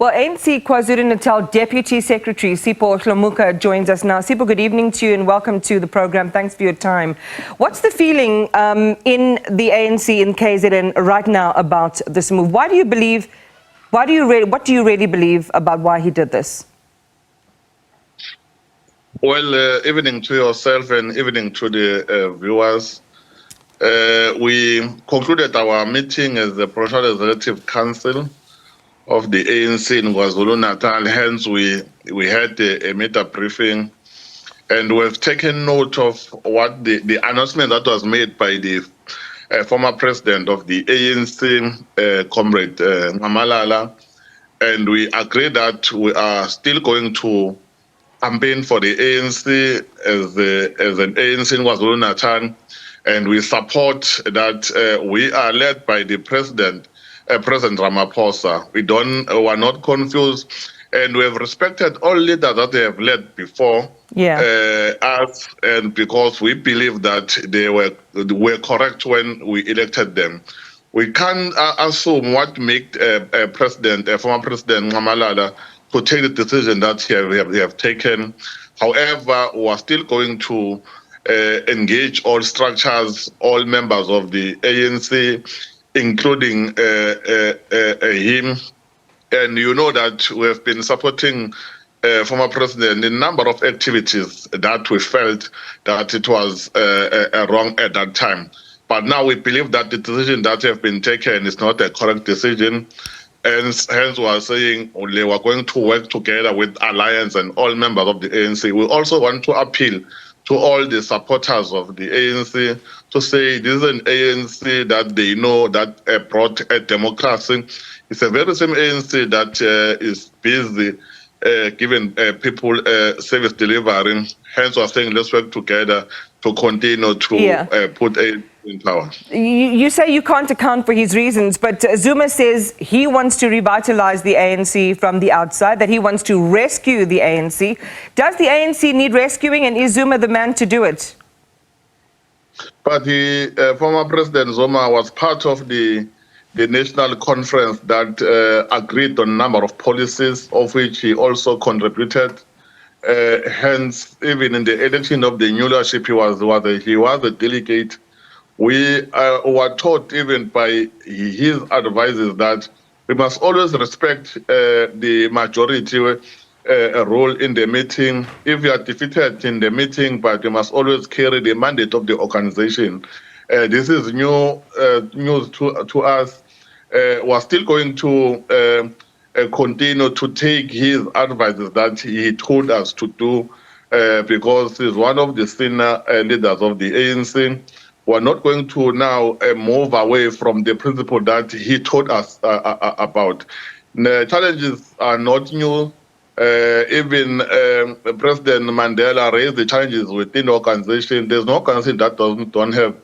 Well, ANC KwaZulu-Natal Deputy Secretary Sipho Hlomuka joins us now. Sipho, good evening to you and welcome to the program. Thanks for your time. What's the feeling in the ANC in KZN right now about this move? What do you really believe about why he did this? Well, evening to yourself and evening to the viewers. We concluded our meeting as the Provincial Executive Council of the ANC in KwaZulu-Natal. Hence, we had a media briefing, and we've taken note of what the announcement that was made by the former president of the ANC, Comrade Malala, and we agree that we are still going to campaign for the ANC as an ANC in KwaZulu-Natal, and we support that we are led by the president, President Ramaphosa. We're not confused, and we have respected all leaders that they have led before us, and because we believe that they were correct when we elected them. We can't assume what made former President Malala to take the decision that we have taken. However, we are still going to engage all structures, all members of the ANC, including him. And you know that we have been supporting former president in a number of activities that we felt that it was wrong at that time. But now we believe that the decision that have been taken is not a correct decision. And hence we are saying we are going to work together with Alliance and all members of the ANC. We also want to appeal to all the supporters of the ANC to say this is an ANC that they know that brought a democracy. It's a very same ANC that is busy giving people service delivery. Hence we are saying let's work together to continue to put ANC in power. You say you can't account for his reasons, but Zuma says he wants to revitalize the ANC from the outside, that he wants to rescue the ANC. Does the ANC need rescuing, and is Zuma the man to do it? But the former President Zuma was part of the national conference that agreed on a number of policies, of which he also contributed. Hence, even in the election of the new leadership, he was a delegate. We were taught even by his advisors that we must always respect the majority role in the meeting. If you are defeated in the meeting, but you must always carry the mandate of the organization. This is new news to us. We're still going to continue to take his advices that he told us to do because he's one of the senior leaders of the ANC. We're not going to now move away from the principle that he told us about. The challenges are not new. Even President Mandela raised the challenges within the organization. There's no organization that don't have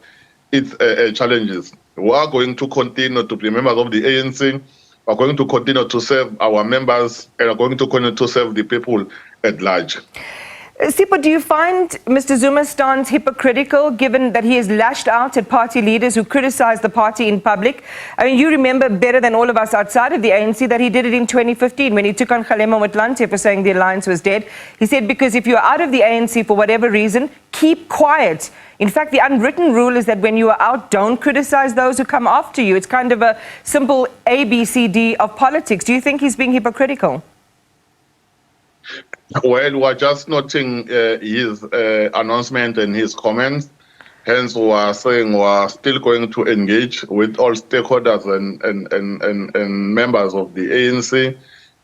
its challenges. We are going to continue to be members of the ANC. We're going to continue to serve our members, and are going to continue to serve the people at large. Sipho, do you find Mr. Zuma's stance hypocritical, given that he has lashed out at party leaders who criticize the party in public? I mean, you remember better than all of us outside of the ANC that he did it in 2015 when he took on Hlomuka for saying the alliance was dead. He said, because if you're out of the ANC for whatever reason, keep quiet. In fact, the unwritten rule is that when you are out, don't criticize those who come after you. It's kind of a simple ABCD of politics. Do you think he's being hypocritical? Well, we're just noting his announcement and his comments. Hence, we are saying we are still going to engage with all stakeholders and members of the ANC,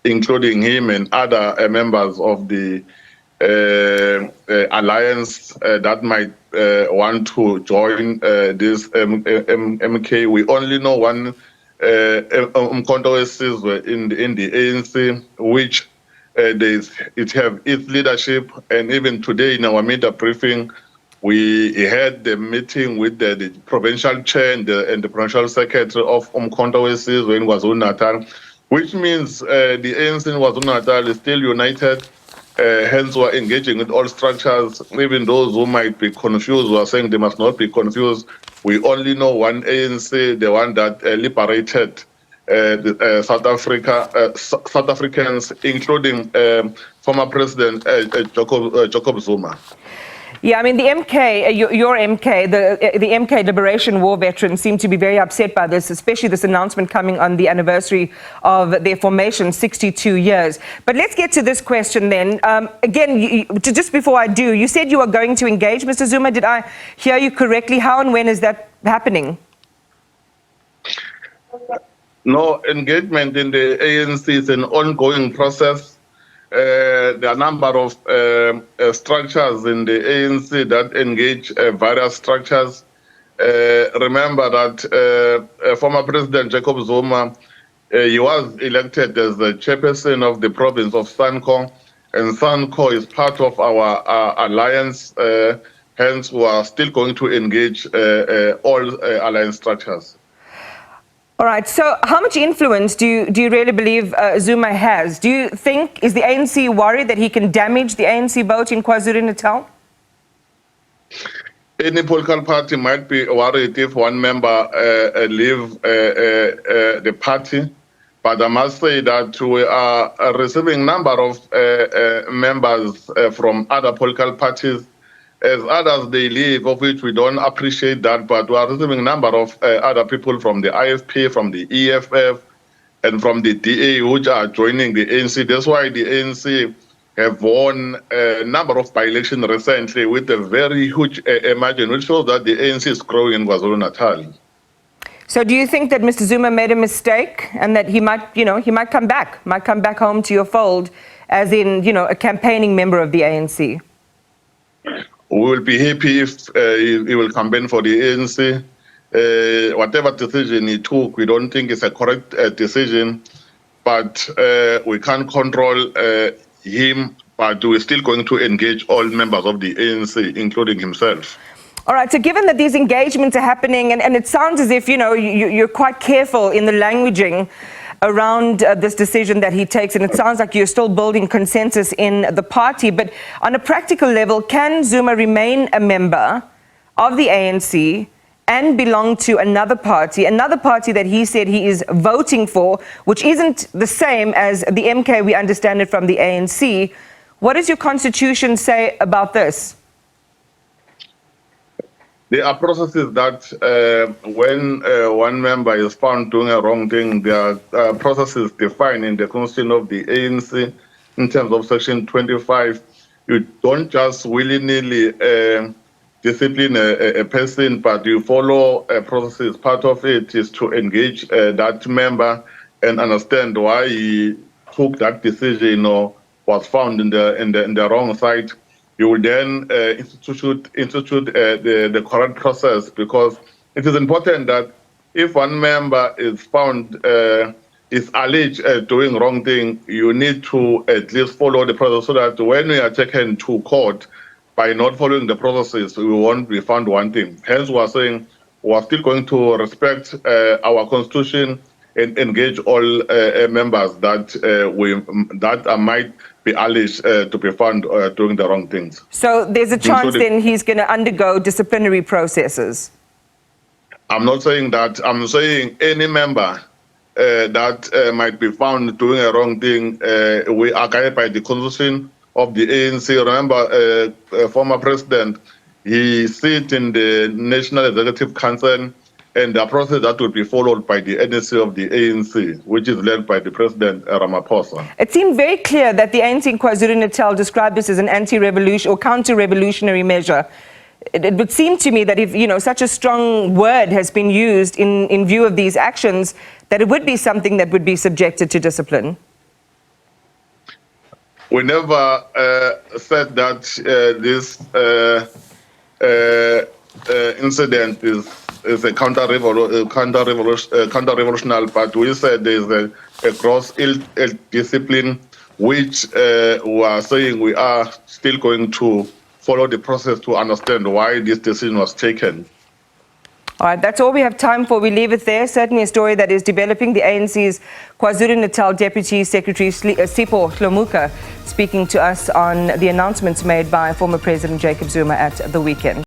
including him and other members of the alliance that might want to join this MK. We only know one controversies in the ANC, which it have its leadership, and even today in our media briefing, we had the meeting with the provincial chair and the provincial secretary of controversies in KwaZulu-Natal, which means the ANC in KwaZulu-Natal is still united. Hence, we're engaging with all structures. Even those who might be confused, we're saying they must not be confused. We only know one ANC, the one that liberated South Africans, including former President Jacob Zuma. Yeah, I mean, the MK, your MK, the MK Liberation War veterans seem to be very upset by this, especially this announcement coming on the anniversary of their formation, 62 years. But let's get to this question then. Again, just before I do, you said you are going to engage Mr. Zuma. Did I hear you correctly? How and when is that happening? No, engagement in the ANC is an ongoing process. There are a number of structures in the ANC that engage various structures. Remember that former President Jacob Zuma, he was elected as the chairperson of the province of Sanko, and Sanko is part of our alliance. Hence, we are still going to engage all alliance structures. All right, so how much influence do you really believe Zuma has? Do you think, is the ANC worried that he can damage the ANC vote in KwaZulu-Natal? Any political party might be worried if one member leave the party, but I must say that we are receiving a number of members from other political parties. As others, they leave, of which we don't appreciate that, but we are receiving a number of other people from the IFP, from the EFF, and from the DA, which are joining the ANC. That's why the ANC have won a number of by-elections recently with a very huge margin, which shows that the ANC is growing in KwaZulu-Natal. So do you think that Mr. Zuma made a mistake and that he might, he might come back home to your fold as in, a campaigning member of the ANC? We will be happy if he will campaign for the ANC. Whatever decision he took, we don't think it's a correct decision, but we can't control him, but we're still going to engage all members of the ANC, including himself. All right, so given that these engagements are happening, and it sounds as if, you're quite careful in the languaging around this decision that he takes, and it sounds like you're still building consensus in the party, but on a practical level, can Zuma remain a member of the ANC and belong to another party that he said he is voting for, which isn't the same as the MK, we understand it from the ANC? What does your constitution say about this? There are processes that when one member is found doing a wrong thing, there are processes defined in the constitution of the ANC in terms of Section 25. You don't just willy-nilly discipline a person, but you follow a process. Part of it is to engage that member and understand why he took that decision or was found in the wrong side. You will then institute the correct process, because it is important that if one member is found, is alleged doing wrong thing, you need to at least follow the process so that when we are taken to court, by not following the processes, we won't be found wanting. Hence, we are saying we are still going to respect our constitution and engage all members that might be alleged to be found doing the wrong things. So there's a chance then he's going to undergo disciplinary processes? I'm not saying that. I'm saying any member that might be found doing a wrong thing, we are guided by the constitution of the ANC. Remember, former president, he sits in the National Executive Council, and the process that will be followed by the NSC of the ANC, which is led by the President Ramaphosa. It seemed very clear that the ANC in KwaZulu-Natal described this as an anti-revolution or counter-revolutionary measure. It would seem to me that if, such a strong word has been used in view of these actions, that it would be something that would be subjected to discipline. We never said that this incident is a counter-revolutionary, but we said there is a gross ill discipline, which we are saying we are still going to follow the process to understand why this decision was taken. All right, that's all we have time for. We leave it there. Certainly a story that is developing. The ANC's KwaZulu-Natal Deputy Secretary Sipho Hlomuka speaking to us on the announcements made by former President Jacob Zuma at the weekend.